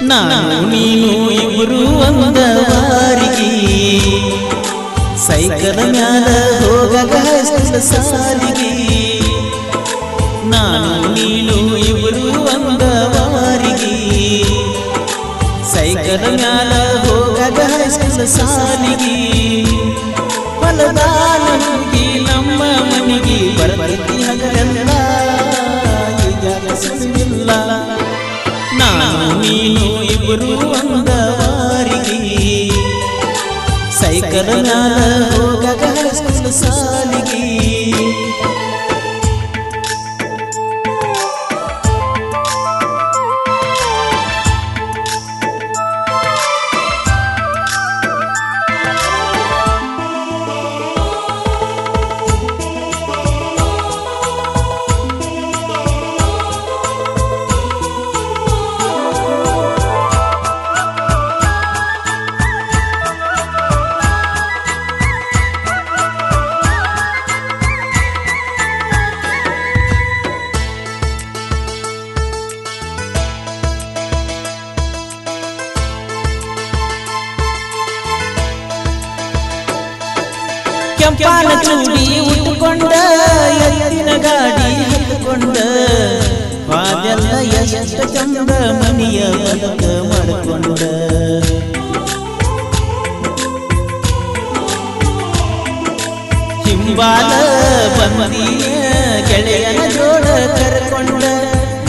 ನಾನು ನೀನು ಇಬ್ರು ಒಂದ ವಾರಿಗೆ ಸೈಕಲ್ ಮ್ಯಾಲ ಹೋಗಾಗ ಸಾಲಿಗೆ ನಾನು ನೀನು ಇಬ್ರು ಒಂದ ವಾರಿಗೆ ಸೈಕಲ್ ಮ್ಯಾಲ ಹೋಗಾಗ ಸಾಲಿಗೆ ಹೊಲದಾನ ಹುಡುಗಿ ನಮ್ಮ ಮನೆಗೆ ಬರಬರ್ತಿ ಹಗಲೆಲ್ಲ ಈಗ ಸುಳಿಲ್ಲ ನಾನು ನೀನು ಇಬ್ರು ಒಂದ ವಾರಿಗೆ ಸೈಕಲ್ ಮ್ಯಾಲ ಹೋಗಾಗ ಸಾಲಿಗೆ ಕೆಂಪಾನ ಚೂಡಿ ಉಟ್ಟುಕೊಂಡ ಎತ್ತಿನ ಗಾಡಿ ಹತ್ತುಕೊಂಡ ವಾದೆಲ್ಲ ಎಷ್ಟು ಚಂದ ಮನಿಯ ಬದುಕ ಮಾಡಿಕೊಂಡ ಹಿಂಬಾಲ ಬಂದಿಯ ಗೆಳೆಯನ ಜೋಡ ಕರ್ಕೊಂಡ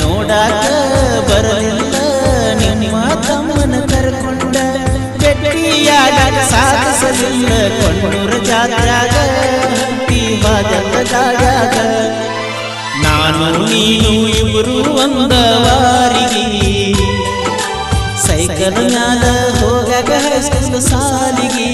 ನೋಡಾಕ ಬರಲಿಲ್ಲ ನಿಮ್ಮ ತಮ್ಮನ ಕರ್ಕೊಂಡ ಸಾಧಿಸಲಿಲ್ಲ ಕೊಂಡೂರ ಜಾತ್ಯಾಗ ವಾದದ ಗಾಡ್ಯಾಗ ನಾನು ನೀನು ಇಬ್ರು ಒಂದ ವಾರಿಗೆ ಸೈಕಲ್ ಮ್ಯಾಲ ಹೋಗಾಗ ಸಾಲಿಗೆ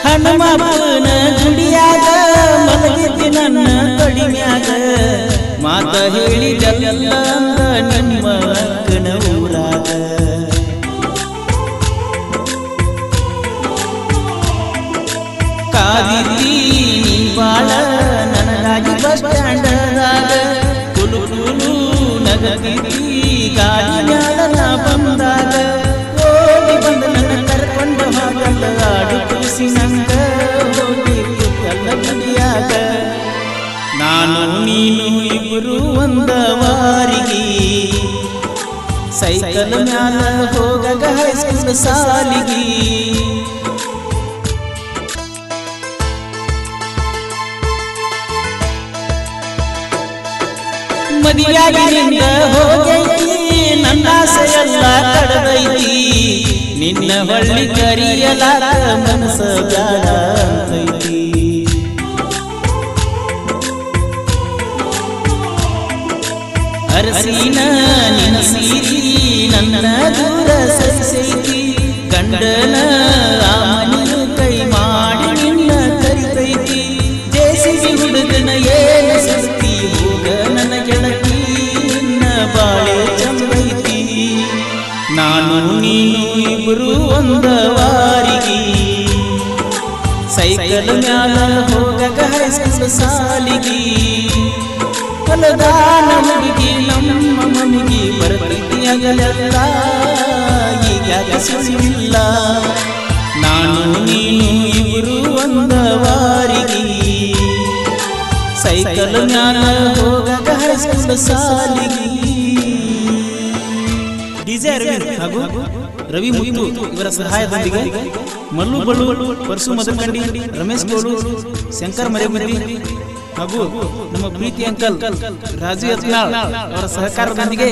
ಹನುಮಪ್ಪನ ಗುಡಿಯಾಗ ಮಲಗಿದ್ದಿ ನನ್ನ ತೊಡಿಮ್ಯಾಗ ಮಾತ ಹೇಳಿದೆಲ್ಲ ನಿಮ್ಮ ಅಕ್ಕನ ಊರಾಗ ಕಾದಿದ್ದಿ ನೀ ಬಾಳ ನನಗಾಗಿ ಬಸ್ ಸ್ಟ್ಯಾಂಡದಾಗ ಕುಲು ಕುಲು ನಗದಿದ್ದಿ ಗಾಡಿ ಮ್ಯಾಲ ನಾ ಬಂದಾಗ ಓಡಿ ಬಂದ ನನ್ನ ಕರ್ಕೊಂಡ ಹಾಗಲ್ಲ ಆಡು ಕೂಸಿ ನಂಗ ಹೋಗಿಲ್ಲ ನಡಿಯಾಗ ನಾನು ನೀನು ಇಬ್ರು ಒಂದ ವಾರಿಗೆ ಸೈಕಲ್ ಮ್ಯಾಲ ಹೋಗಾಗ ಸಾಲಿಗೆ ಮದಿಯಾಗಿನಿಂದ ಹೋಗೈತಿ ನನ್ನ ಆಸೆಯೆಲ್ಲ ಕಡದೈತಿ ನಿನ್ನ ಹೊಳ್ಳಿ ಕರಿಯಲಾಗ ಮನಸ ಬ್ಯಾಡ ಅಂತೈತಿ ಅರಸಿನ ನಿನ್ನ ಸೀರಿ ನನ್ನ ದೂರ ಸರಿಸೈತಿ ಗಂಡನ ಆಮನಿನ ಕೈ ಮಾಡಿ ನಿನ್ನ ಕರಿತೈತಿ ಜೇಸಿಬಿ ಹುಡುಗನ ಏನು ಸಸ್ತಿ ಹೋಗ ನನ್ನ ಗೆಳತಿ ನಿನ್ನ ಬಾಳೆ ಚಂದೈತಿ ನಾನು ನೀನು ಇಬ್ರು ಒಂದ ವಾರಿಗೆ ಸೈಕಲ್ ಮ್ಯಾಲ ಹೋಗಾಗ ಸಾಲಿಗೆ ಹೊಲದಾನ ಹುಡುಗಿ ನಮ್ಮ ಮನೆಗೆ ಬರಬರ್ತಿ ಹಗಲೆಲ್ಲ ಈಗ ಸುಳಿಲ್ಲ ನಾನು ನೀನು ಇಬ್ರು ಒಂದ ವಾರಿಗೆ ಸೈಕಲ್ ಮ್ಯಾಲ ಹೋಗಾಗ ಸಾಲಿಗೆ ಡಿಜೆ ಅರವಿಂದ್ ಹಾಗೂ ರವಿ ಮುತ್ತು ಇವರ ಸಹಾಯದೊಂದಿಗೆ ಮಲ್ಲು ಬಳ್ಳು ಪರಸು ಮದಕಂಡಿ ರಮೇಶ್ ಗೋಳು ಶಂಕರ್ ಮರೆಮರಿ ಹಾಗೂ ನಮ್ಮ ಪ್ರೀತಿ ಅಂಕಲ್ ರಾಜು ಯತ್ನಾಳ್ ಅವರ ಸಹಕಾರದೊಂದಿಗೆ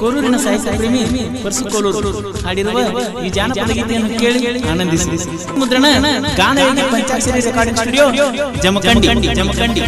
ಕೋಲೂರಿನ ಸಾಹಿತ್ಯ ಪ್ರೇಮಿ ಪರ್ಸು ಕೋಲೂರು ಹಾಡಿರುವ ಈ ಜಾನಪದ ಗೀತೆಯನ್ನು ಕೇಳಿ ಆನಂದಿಸಿ. ಮುದ್ರಣ ಗಾನ ಪಂಚಾಕ್ಷರಿ ರೆಕಾರ್ಡಿಂಗ್ ಸ್ಟುಡಿಯೋ ಜಮಖಂಡಿ.